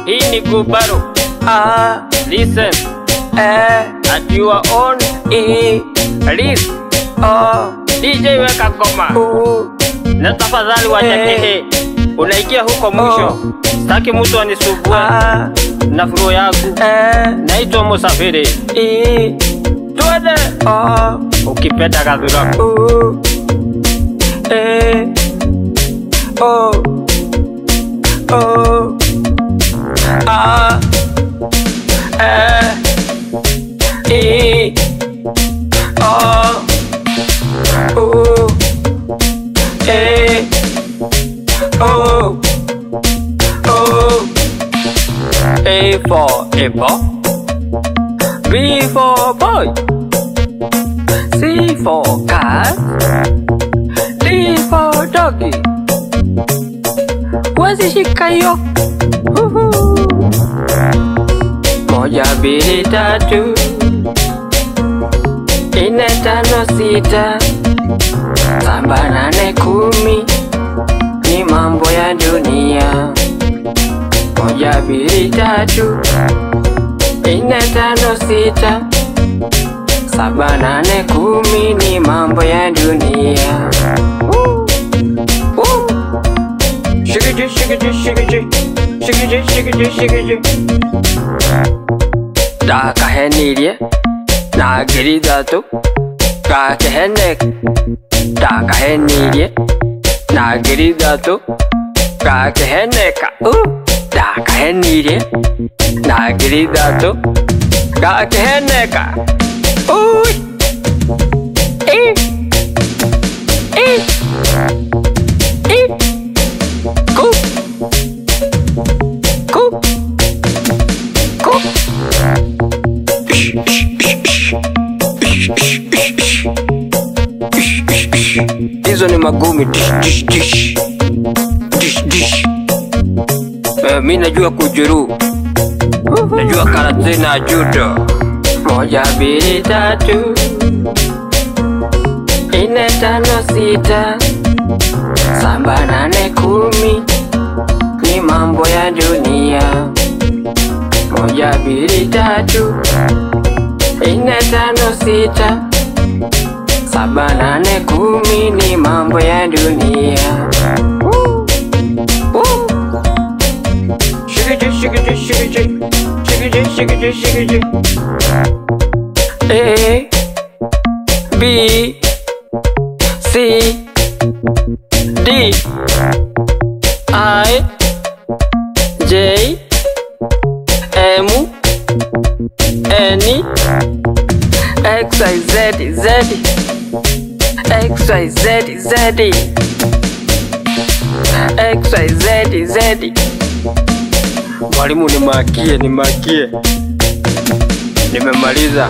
Hii ni Gubaro. Listen. At your own risk. DJ weka ngoma. Na tafadhali wachakehe. Unaikia huko mwisho. Sitaki mtu anisumbue na flow yangu. Naitwa Musafiri. Tuende. Ukipenda kazi yako. A for apple, B for boy, C for cat, D for doggy. Wazishika hiyo. Moja, mbili, tatu, nne, tano, sita, saba, nane, kumi. Ni mambo ya dunia. Moja, mbili, tatu, nne, tano, sita, saba, nane, kumi. Ni mambo ya dunia. Shigiji, shigiji, shigiji, shigiji, shigiji, shigiji. Dakahenirye nagiridatu gakehenek. Dakahenirye nagiridatu gakeheneka. Dakahenirye nagiridatu gakeheneka. Hizo ni magumi. Mimi najua kujeru, najua karate na judo. Moja, mbili, tatu, nne, tano, sita, saba, nane, kumi. Ni mambo ya dunia. Moja, mbili, tatu, nne, tano, sita, saba, nane, kumi. Ni mambo ya dunia. Shigiji, shigiji, shigiji, shigiji, shigiji, shigiji. A, B, C, D, I, J, M, N, X, Y, Z, Z, X, Y, Z, Z, X, Y, Z, Z. Mwalimu nimakie. Nimemaliza.